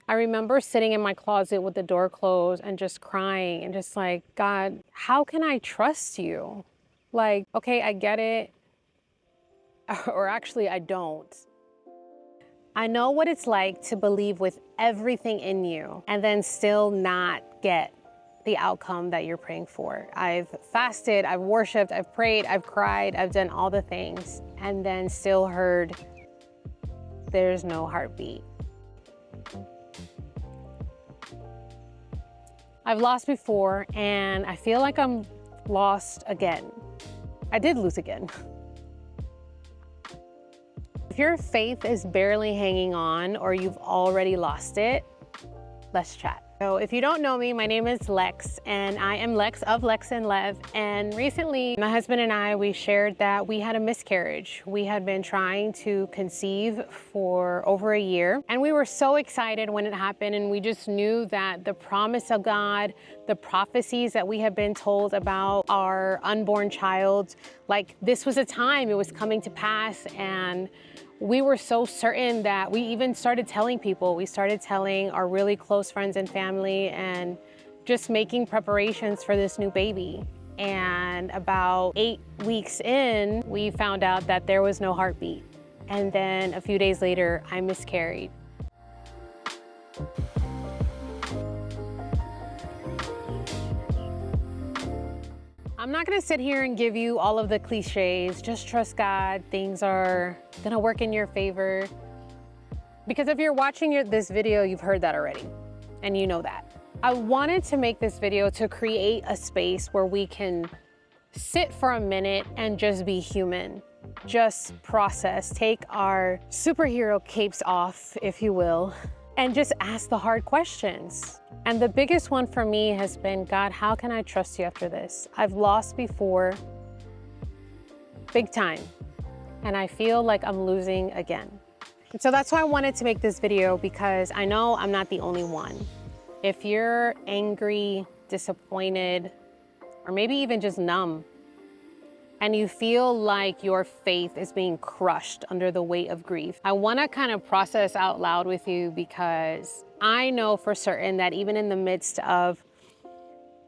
I remember sitting in my closet with the door closed and just crying and just like, God, how can I trust you? Like, okay, I get it. Or actually, I don't. I know what it's like to believe with everything in you and then still not get the outcome that you're praying for. I've fasted, I've worshiped, I've prayed, I've cried, I've done all the things, and then still heard there's no heartbeat. I've lost before, and I feel like I'm lost again. I did lose again. If your faith is barely hanging on or you've already lost it, let's chat. So if you don't know me, my name is Lex, and I am Lex of Lex and Lev. And recently, my husband and I, we shared that we had a miscarriage. We had been trying to conceive for over a year, and we were so excited when it happened, and we just knew that the promise of God, the prophecies that we had been told about our unborn child, like this was a time it was coming to pass. And we were so certain that we even started telling people. We started telling our really close friends and family and just making preparations for this new baby. And about 8 weeks in, we found out that there was no heartbeat. And then a few days later, I miscarried. I'm not gonna sit here and give you all of the cliches, just trust God, things are gonna work in your favor. Because if you're watching this video, you've heard that already, and you know that. I wanted to make this video to create a space where we can sit for a minute and just be human, just process, take our superhero capes off, if you will, and just ask the hard questions. And the biggest one for me has been, God, how can I trust you after this? I've lost before, big time, and I feel like I'm losing again. And so that's why I wanted to make this video, because I know I'm not the only one. If you're angry, disappointed, or maybe even just numb, and you feel like your faith is being crushed under the weight of grief, I want to kind of process out loud with you, because I know for certain that even in the midst of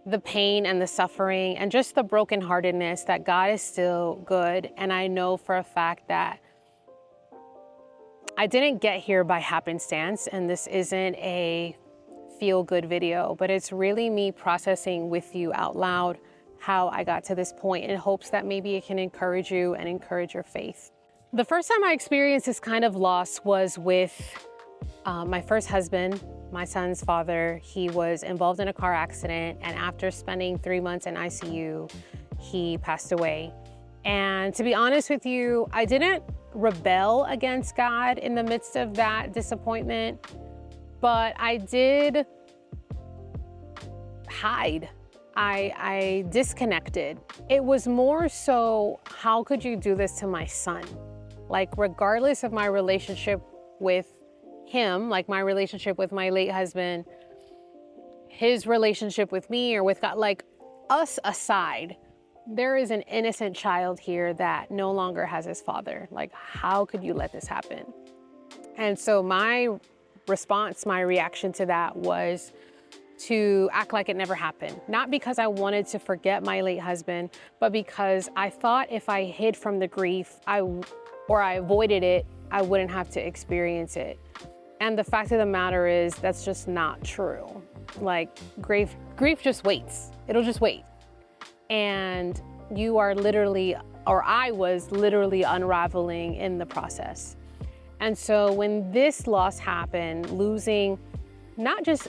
the pain and the suffering and just the brokenheartedness, that God is still good. And I know for a fact that I didn't get here by happenstance, and this isn't a feel-good video, but it's really me processing with you out loud how I got to this point, in hopes that maybe it can encourage you and encourage your faith. The first time I experienced this kind of loss was with my first husband, my son's father. He was involved in a car accident, and after spending 3 months in ICU, he passed away. And to be honest with you, I didn't rebel against God in the midst of that disappointment, but I did hide. I disconnected. It was more so, how could you do this to my son? Like, regardless of my relationship with him, like my relationship with my late husband, his relationship with me or with God, like us aside, there is an innocent child here that no longer has his father. Like, how could you let this happen? And so my response, my reaction to that was to act like it never happened. Not because I wanted to forget my late husband, but because I thought if I hid from the grief, or I avoided it, I wouldn't have to experience it. And the fact of the matter is, that's just not true. Like, grief just waits. It'll just wait. And you are literally, or I was literally unraveling in the process. And so when this loss happened, losing not just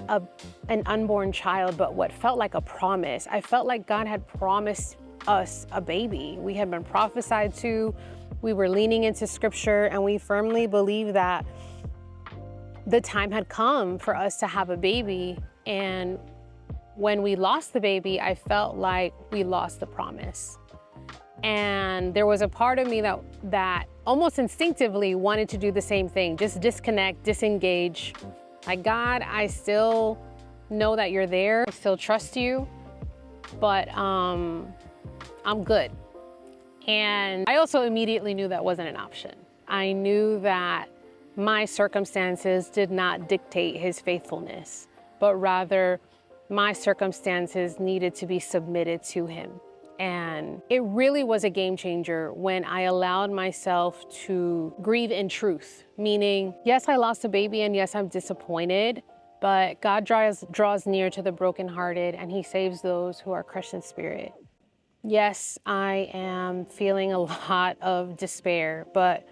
an unborn child, but what felt like a promise. I felt like God had promised us a baby. We had been prophesied to, we were leaning into scripture, and we firmly believed that the time had come for us to have a baby. And when we lost the baby, I felt like we lost the promise. And there was a part of me that almost instinctively wanted to do the same thing, just disconnect, disengage. Like, God, I still know that you're there. I still trust you, but I'm good. And I also immediately knew that wasn't an option. I knew that my circumstances did not dictate his faithfulness, but rather my circumstances needed to be submitted to him. And it really was a game changer when I allowed myself to grieve in truth, meaning, yes, I lost a baby and yes, I'm disappointed, but God draws near to the brokenhearted and he saves those who are crushed in spirit. Yes, I am feeling a lot of despair, but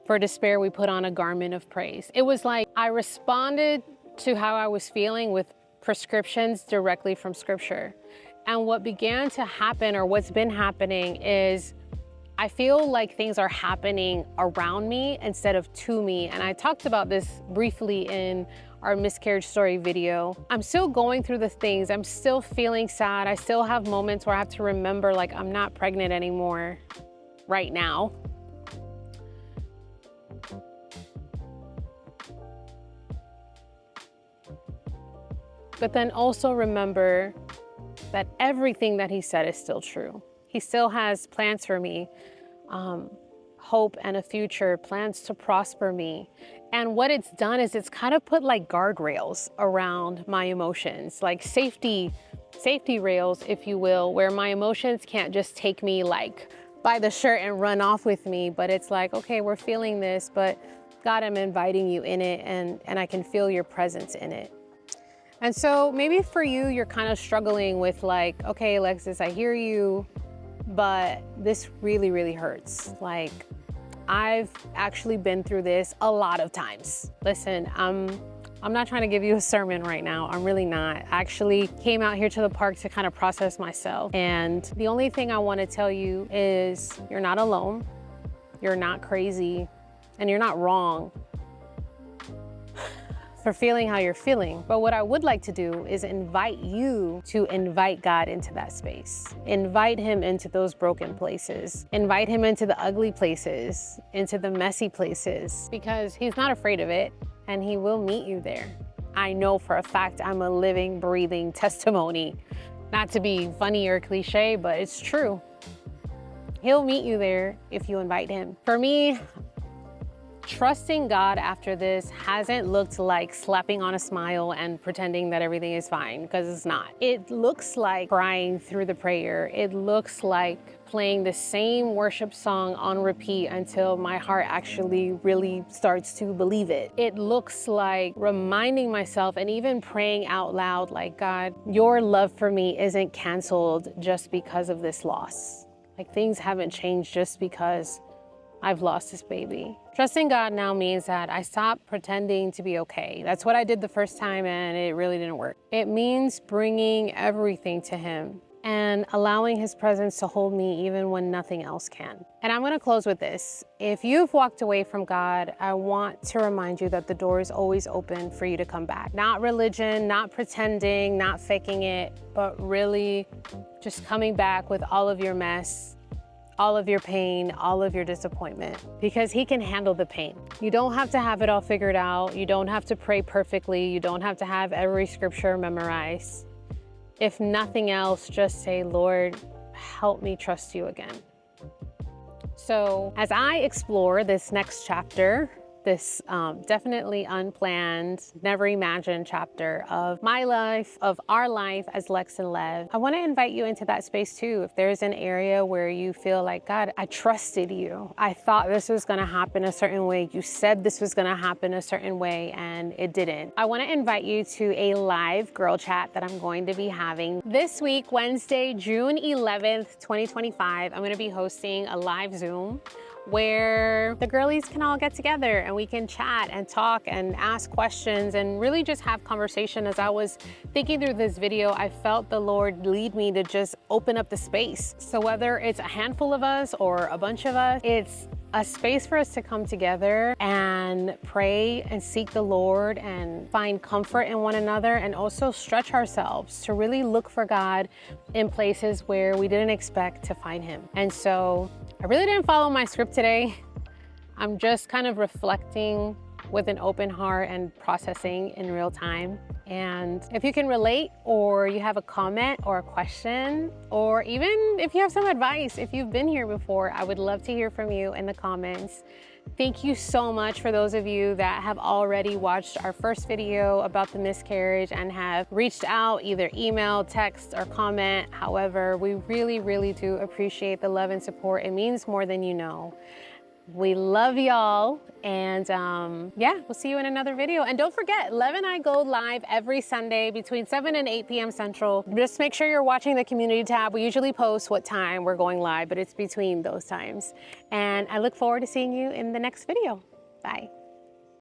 for despair, we put on a garment of praise. It was like I responded to how I was feeling with prescriptions directly from scripture. And what began to happen, or what's been happening, is I feel like things are happening around me instead of to me. And I talked about this briefly in our miscarriage story video. I'm still going through the things. I'm still feeling sad. I still have moments where I have to remember, like, I'm not pregnant anymore right now. But then also remember that everything that he said is still true. He still has plans for me, hope and a future, plans to prosper me. And what it's done is it's kind of put like guardrails around my emotions, like safety rails, if you will, where my emotions can't just take me like by the shirt and run off with me, but it's like, okay, we're feeling this, but God, I'm inviting you in it, and I can feel your presence in it. And so maybe for you, you're kind of struggling with like, okay, Alexis, I hear you, but this really, really hurts. Like, I've actually been through this a lot of times. Listen, I'm not trying to give you a sermon right now. I'm really not. I actually came out here to the park to kind of process myself. And the only thing I want to tell you is you're not alone. You're not crazy, and you're not wrong for feeling how you're feeling. But what I would like to do is invite you to invite God into that space. Invite him into those broken places. Invite him into the ugly places, into the messy places, because he's not afraid of it and he will meet you there. I know for a fact I'm a living, breathing testimony. Not to be funny or cliche, but it's true. He'll meet you there if you invite him. For me, trusting God after this hasn't looked like slapping on a smile and pretending that everything is fine, because it's not. It looks like crying through the prayer. It looks like playing the same worship song on repeat until my heart actually really starts to believe it. It looks like reminding myself and even praying out loud, like, God, your love for me isn't canceled just because of this loss. Like, things haven't changed just because I've lost this baby. Trusting God now means that I stopped pretending to be okay. That's what I did the first time, and it really didn't work. It means bringing everything to him and allowing his presence to hold me even when nothing else can. And I'm gonna close with this. If you've walked away from God, I want to remind you that the door is always open for you to come back. Not religion, not pretending, not faking it, but really just coming back with all of your mess, all of your pain, all of your disappointment, because he can handle the pain. You don't have to have it all figured out. You don't have to pray perfectly. You don't have to have every scripture memorized. If nothing else, just say, Lord, help me trust you again. So as I explore this next chapter, this definitely unplanned, never imagined chapter of my life, of our life as Lex and Lev, I want to invite you into that space too. If there's an area where you feel like, God, I trusted you. I thought this was going to happen a certain way. You said this was going to happen a certain way, and it didn't. I want to invite you to a live girl chat that I'm going to be having this week, Wednesday, June 11th, 2025. I'm going to be hosting a live Zoom where the girlies can all get together and we can chat and talk and ask questions and really just have conversation. As I was thinking through this video, I felt the Lord lead me to just open up the space. So whether it's a handful of us or a bunch of us, it's a space for us to come together and pray and seek the Lord and find comfort in one another, and also stretch ourselves to really look for God in places where we didn't expect to find him. And so I really didn't follow my script today. I'm just kind of reflecting with an open heart and processing in real time. And if you can relate, or you have a comment or a question, or even if you have some advice, if you've been here before, I would love to hear from you in the comments. Thank you so much for those of you that have already watched our first video about the miscarriage and have reached out, either email, text, or comment. However, we really, really do appreciate the love and support. It means more than you know. We love y'all, and yeah, we'll see you in another video. And don't forget, Lev and I go live every Sunday between 7 and 8 p.m. Central. Just make sure you're watching the community tab. We usually post what time we're going live, but it's between those times. And I look forward to seeing you in the next video. Bye.